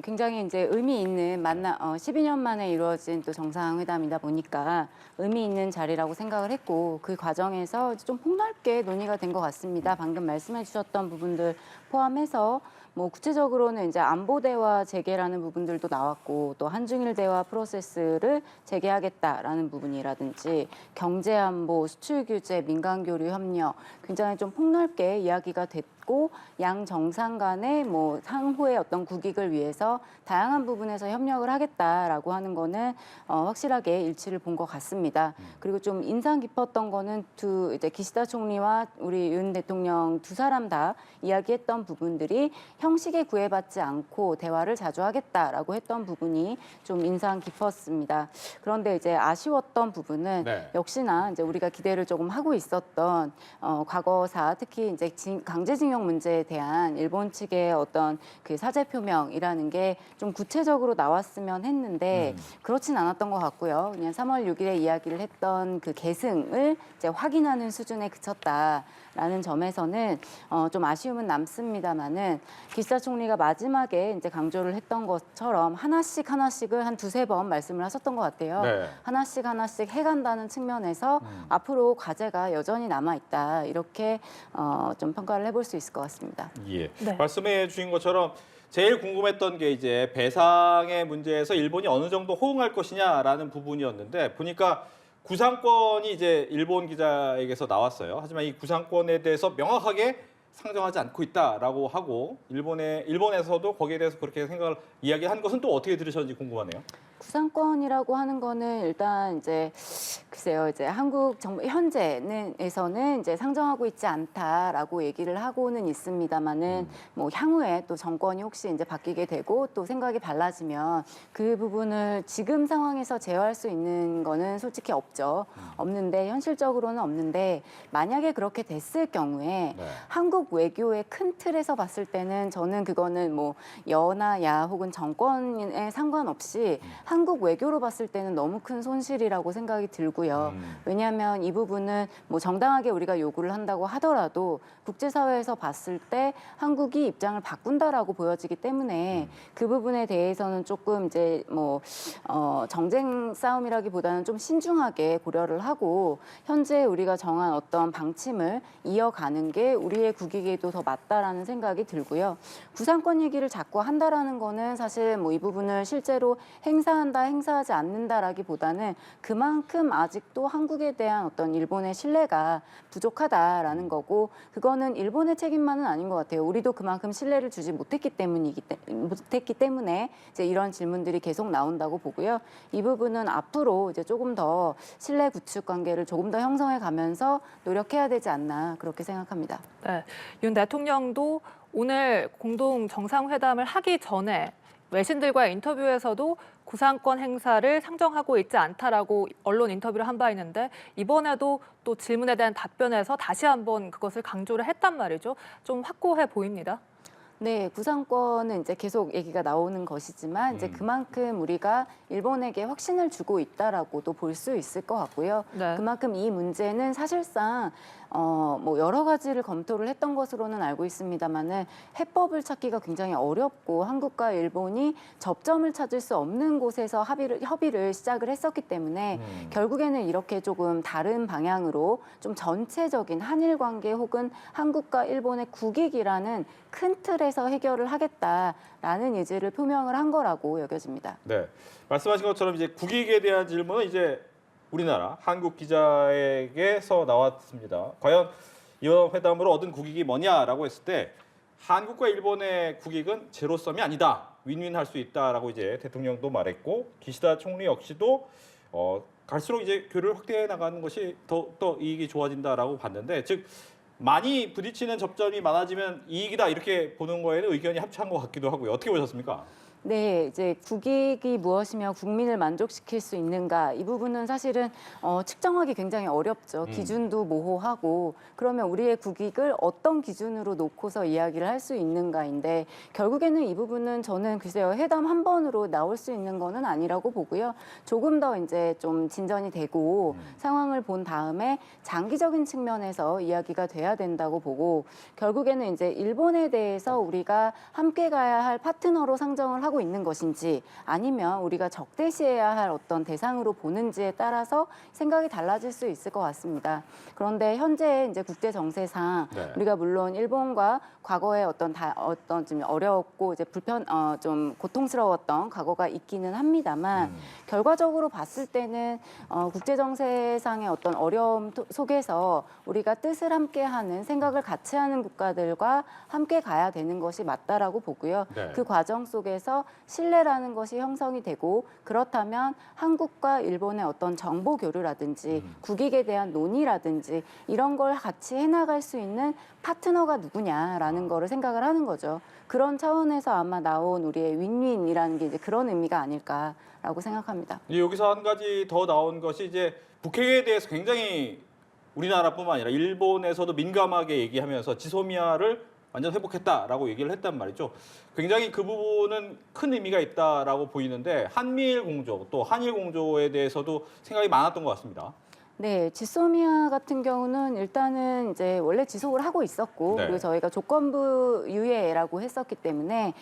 굉장히 이제 의미 있는 12년 만에 이루어진 또 정상회담이다 보니까 의미 있는 자리라고 생각을 했고 그 과정에서 좀 폭넓게 논의가 된 것 같습니다. 방금 말씀해 주셨던 부분들 포함해서 뭐 구체적으로는 이제 안보 대화 재개라는 부분들도 나왔고 또 한중일 대화 프로세스를 재개하겠다라는 부분이라든지 경제 안보, 수출 규제, 민간 교류 협력 굉장히 좀 폭넓게 이야기가 됐고 양 정상 간의 뭐 상호의 어떤 국익을 위해서 다양한 부분에서 협력을 하겠다라고 하는 거는 확실하게 일치를 본 것 같습니다. 그리고 좀 인상 깊었던 거는 이제 기시다 총리와 우리 윤 대통령 두 사람 다 이야기했던 부분들이 형식에 구애받지 않고 대화를 자주 하겠다라고 했던 부분이 좀 인상 깊었습니다. 그런데 이제 아쉬웠던 부분은 역시나 이제 우리가 기대를 조금 하고 있었던 과거사 특히 이제 강제징용 문제에 대한 일본 측의 어떤 그 사죄 표명이라는 게 좀 구체적으로 나왔으면 했는데 그렇진 않았던 것 같고요. 그냥 3월 6일에 이야기를 했던 그 계승을 이제 확인하는 수준에 그쳤다라는 점에서는 좀 아쉬움은 남습니다만은 기시다 총리가 마지막에 이제 강조를 했던 것처럼 하나씩을 한 2-3번 말씀을 하셨던 것 같아요. 하나씩 해간다는 측면에서 앞으로 과제가 여전히 남아 있다 이렇게 좀 평가를 해볼 수 있을 것 같습니다. 예. 말씀해 주신 것처럼 제일 궁금했던 게 이제 배상의 문제에서 일본이 어느 정도 호응할 것이냐라는 부분이었는데 보니까 구상권이 이제 일본 기자에게서 나왔어요. 하지만 이 구상권에 대해서 명확하게 상정하지 않고 있다라고 하고 일본에서도 거기에 대해서 그렇게 생각을 이야기한 것은 또 어떻게 들으셨는지 궁금하네요. 구상권이라고 하는 거는 일단 이제 글쎄요, 이제 한국 정부 현재에서는 이제 상정하고 있지 않다라고 얘기를 하고는 있습니다만은 뭐 향후에 또 정권이 혹시 이제 바뀌게 되고 또 생각이 달라지면 그 부분을 지금 상황에서 제어할 수 있는 거는 솔직히 없는데 현실적으로는 없는데 만약에 그렇게 됐을 경우에 한국 외교의 큰 틀에서 봤을 때는 저는 그거는 뭐 여나 야 혹은 정권에 상관없이 한국 외교로 봤을 때는 너무 큰 손실이라고 생각이 들고요. 왜냐하면 이 부분은 뭐 정당하게 우리가 요구를 한다고 하더라도 국제사회에서 봤을 때 한국이 입장을 바꾼다라고 보여지기 때문에 그 부분에 대해서는 조금 이제 뭐 정쟁 싸움이라기보다는 좀 신중하게 고려를 하고 현재 우리가 정한 어떤 방침을 이어가는 게 우리의 국익에도 더 맞다라는 생각이 들고요. 구상권 얘기를 자꾸 한다라는 거는 사실 뭐 이 부분을 실제로 행사하는 행사하지 않는다라기보다는 그만큼 아직도 한국에 대한 어떤 일본의 신뢰가 부족하다라는 거고, 그거는 일본의 책임만은 아닌 것 같아요. 우리도 그만큼 신뢰를 주지 못했기 때문에 이제 이런 질문들이 계속 나온다고 보고요. 이 부분은 앞으로 이제 조금 더 신뢰 구축 관계를 조금 더 형성해 가면서 노력해야 되지 않나 그렇게 생각합니다. 네, 윤 대통령도 오늘 공동 정상회담을 하기 전에 외신들과의 인터뷰에서도 구상권 행사를 상정하고 있지 않다라고 언론 인터뷰를 한 바 있는데, 이번에도 또 질문에 대한 답변에서 다시 한번 그것을 강조를 했단 말이죠. 좀 확고해 보입니다. 네, 구상권은 이제 계속 얘기가 나오는 것이지만 이제 그만큼 우리가 일본에게 확신을 주고 있다라고도 볼 수 있을 것 같고요. 네. 그만큼 이 문제는 사실상 뭐 여러 가지를 검토를 했던 것으로는 알고 있습니다만은 해법을 찾기가 굉장히 어렵고 한국과 일본이 접점을 찾을 수 없는 곳에서 협의를 시작을 했었기 때문에 결국에는 이렇게 조금 다른 방향으로 좀 전체적인 한일 관계 혹은 한국과 일본의 국익이라는 큰 틀에서 해결을 하겠다라는 의지를 표명을 한 거라고 여겨집니다. 네, 말씀하신 것처럼 이제 국익에 대한 질문은 이제 우리나라 한국 기자에게서 나왔습니다. 과연 이번 회담으로 얻은 국익이 뭐냐라고 했을 때 한국과 일본의 국익은 제로섬이 아니다, 윈윈할 수 있다라고 이제 대통령도 말했고, 기시다 총리 역시도 갈수록 이제 교류를 확대해 나가는 것이 더 이익이 좋아진다라고 봤는데, 즉 많이 부딪히는 접점이 많아지면 이익이다 이렇게 보는 거에는 의견이 합치한 것 같기도 하고요. 어떻게 보셨습니까? 네, 이제 국익이 무엇이며 국민을 만족시킬 수 있는가, 이 부분은 사실은 측정하기 굉장히 어렵죠. 기준도 모호하고, 그러면 우리의 국익을 어떤 기준으로 놓고서 이야기를 할 수 있는가인데, 결국에는 이 부분은 저는 글쎄요, 회담 한 번으로 나올 수 있는 거는 아니라고 보고요. 조금 더 이제 좀 진전이 되고 상황을 본 다음에 장기적인 측면에서 이야기가 돼야 된다고 보고, 결국에는 이제 일본에 대해서 우리가 함께 가야 할 파트너로 상정을 하고 있는 것인지, 아니면 우리가 적대시해야 할 어떤 대상으로 보는지에 따라서 생각이 달라질 수 있을 것 같습니다. 그런데 현재 이제 국제 정세상 네. 우리가 물론 일본과 과거에 어떤 좀 어려웠고 이제 좀 고통스러웠던 과거가 있기는 합니다만, 결과적으로 봤을 때는 국제 정세상의 어떤 어려움 속에서 우리가 뜻을 함께하는, 생각을 같이 하는 국가들과 함께 가야 되는 것이 맞다라고 보고요. 네. 그 과정 속에서 신뢰라는 것이 형성이 되고, 그렇다면 한국과 일본의 어떤 정보 교류라든지 국익에 대한 논의라든지 이런 걸 같이 해나갈 수 있는 파트너가 누구냐라는 거를 생각을 하는 거죠. 그런 차원에서 아마 나온 우리의 윈윈이라는 게 이제 그런 의미가 아닐까라고 생각합니다. 여기서 한 가지 더 나온 것이 이제 북핵에 대해서 굉장히 우리나라뿐만 아니라 일본에서도 민감하게 얘기하면서 지소미아를 완전 회복했다라고 얘기를 했단 말이죠. 굉장히 그 부분은 큰 의미가 있다라고 보이는데, 한미일 공조 또 한일 공조에 대해서도 생각이 많았던 것 같습니다. 네, 지소미아 같은 경우는 일단은 이제 원래 지속을 하고 있었고, 네. 그리고 저희가 조건부 유예라고 했었기 때문에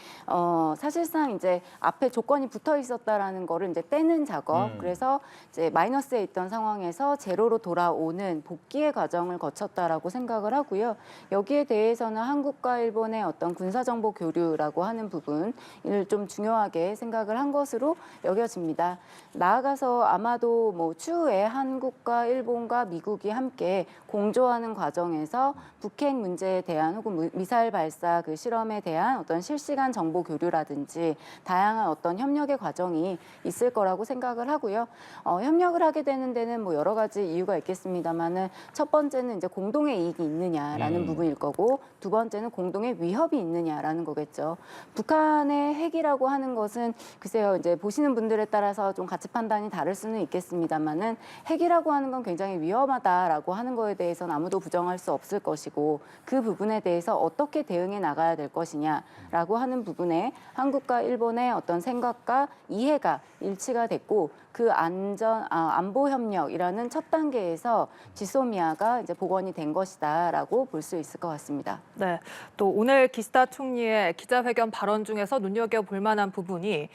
사실상 이제 앞에 조건이 붙어 있었다라는 거를 이제 떼는 작업, 그래서 이제 마이너스에 있던 상황에서 제로로 돌아오는 복귀의 과정을 거쳤다라고 생각을 하고요. 여기에 대해서는 한국과 일본의 어떤 군사정보 교류라고 하는 부분을 좀 중요하게 생각을 한 것으로 여겨집니다. 나아가서 아마도 뭐 추후에 한국과 일본과 미국이 함께 공조하는 과정에서 북핵 문제에 대한 혹은 미사일 발사 그 실험에 대한 어떤 실시간 정보 교류라든지 다양한 어떤 협력의 과정이 있을 거라고 생각을 하고요. 협력을 하게 되는 데는 뭐 여러 가지 이유가 있겠습니다만은, 첫 번째는 이제 공동의 이익이 있느냐라는 부분일 거고, 두 번째는 공동의 위협이 있느냐라는 거겠죠. 북한의 핵이라고 하는 것은 글쎄요, 이제 보시는 분들에 따라서 좀 가치 판단이 다를 수는 있겠습니다만은, 핵이라고 하는 건 굉장히 위험하다라고 하는 거에 대해서는 아무도 부정할 수 없을 것이고, 그 부분에 대해서 어떻게 대응해 나가야 될 것이냐라고 하는 부분에 한국과 일본의 어떤 생각과 이해가 일치가 됐고, 그 안보 협력이라는 첫 단계에서 지소미아가 이제 복원이 된 것이다라고 볼 수 있을 것 같습니다. 네, 또 오늘 기시다 총리의 기자회견 발언 중에서 눈여겨볼 만한 부분이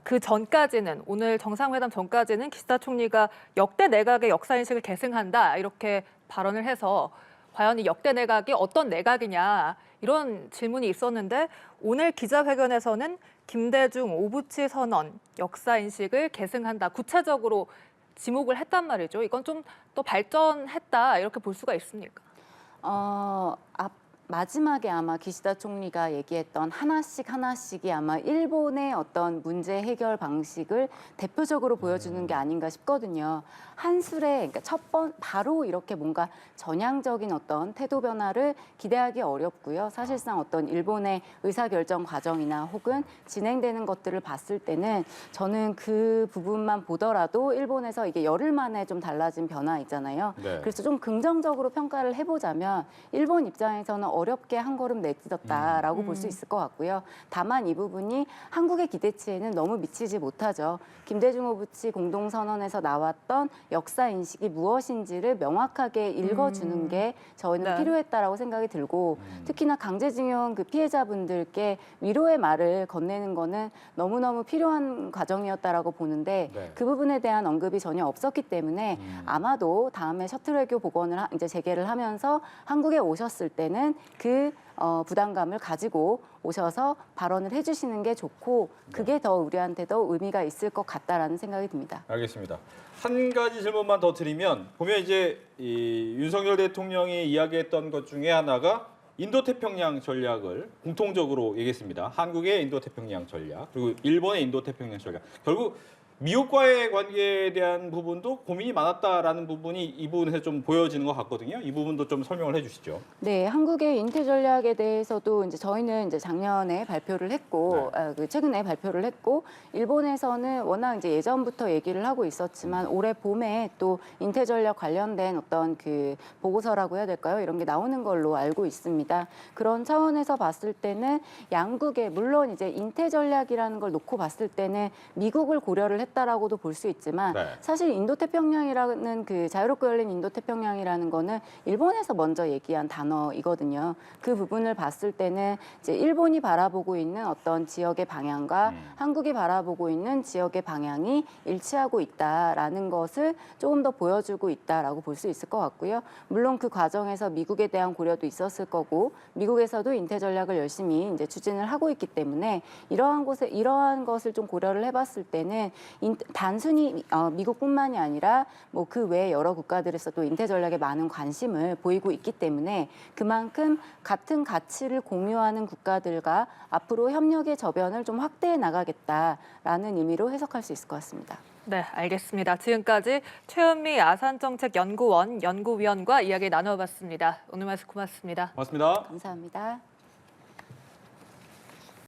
그 전까지는, 오늘 정상회담 전까지는 기시다 총리가 역대 내각의 역사인식을 계승한다 이렇게 발언을 해서 과연 이 역대 내각이 어떤 내각이냐 이런 질문이 있었는데, 오늘 기자회견에서는 김대중 오부치 선언 역사 인식을 계승한다. 구체적으로 지목을 했단 말이죠. 이건 좀 더 발전했다 이렇게 볼 수가 있습니까? 마지막에 아마 기시다 총리가 얘기했던 하나씩이 아마 일본의 어떤 문제 해결 방식을 대표적으로 보여주는 게 아닌가 싶거든요. 한술에 그러니까 바로 이렇게 뭔가 전향적인 어떤 태도 변화를 기대하기 어렵고요. 사실상 어떤 일본의 의사결정 과정이나 혹은 진행되는 것들을 봤을 때는 저는 그 부분만 보더라도 일본에서 이게 열흘 만에 좀 달라진 변화 있잖아요. 네. 그래서 좀 긍정적으로 평가를 해보자면 일본 입장에서는 어렵게 한 걸음 내딛었다라고 볼 수 있을 것 같고요. 다만 이 부분이 한국의 기대치에는 너무 미치지 못하죠. 김대중 오부치 공동선언에서 나왔던 역사 인식이 무엇인지를 명확하게 읽어주는 게 저희는 네. 필요했다라고 생각이 들고 특히나 강제징용 그 피해자분들께 위로의 말을 건네는 거는 너무너무 필요한 과정이었다라고 보는데 네. 그 부분에 대한 언급이 전혀 없었기 때문에 아마도 다음에 셔틀 외교 복원을 이제 재개를 하면서 한국에 오셨을 때는 그 부담감을 가지고 오셔서 발언을 해주시는 게 좋고 그게 더 우리한테도 의미가 있을 것 같다라는 생각이 듭니다. 알겠습니다. 한 가지 질문만 더 드리면 보면 이제 이 윤석열 대통령이 이야기했던 것 중에 하나가 인도태평양 전략을 공통적으로 얘기했습니다. 한국의 인도태평양 전략 그리고 일본의 인도태평양 전략. 결국 미국과의 관계에 대한 부분도 고민이 많았다라는 부분이 이 부분에서 좀 보여지는 것 같거든요. 이 부분도 좀 설명을 해주시죠. 네, 한국의 인태 전략에 대해서도 이제 저희는 이제 작년에 발표를 했고, 최근에 발표를 했고, 일본에서는 워낙 이제 예전부터 얘기를 하고 있었지만 올해 봄에 또 인태 전략 관련된 어떤 그 보고서라고 해야 될까요? 이런 게 나오는 걸로 알고 있습니다. 그런 차원에서 봤을 때는 양국의 물론 이제 인태 전략이라는 걸 놓고 봤을 때는 미국을 고려를 했다라고도 볼 수 있지만 네. 사실 인도태평양이라는 그 자유롭고 열린 인도태평양이라는 거는 일본에서 먼저 얘기한 단어이거든요. 그 부분을 봤을 때는 이제 일본이 바라보고 있는 어떤 지역의 방향과 한국이 바라보고 있는 지역의 방향이 일치하고 있다라는 것을 조금 더 보여주고 있다라고 볼 수 있을 것 같고요. 물론 그 과정에서 미국에 대한 고려도 있었을 거고 미국에서도 인태 전략을 열심히 이제 추진을 하고 있기 때문에 이러한 것을 좀 고려를 해봤을 때는 단순히 미국뿐만이 아니라 뭐 그 외 여러 국가들에서도 인태 전략에 많은 관심을 보이고 있기 때문에 그만큼 같은 가치를 공유하는 국가들과 앞으로 협력의 저변을 좀 확대해 나가겠다라는 의미로 해석할 수 있을 것 같습니다. 네, 알겠습니다. 지금까지 최은미 아산정책연구원 연구위원과 이야기 나눠봤습니다. 오늘 말씀 고맙습니다. 고맙습니다. 감사합니다.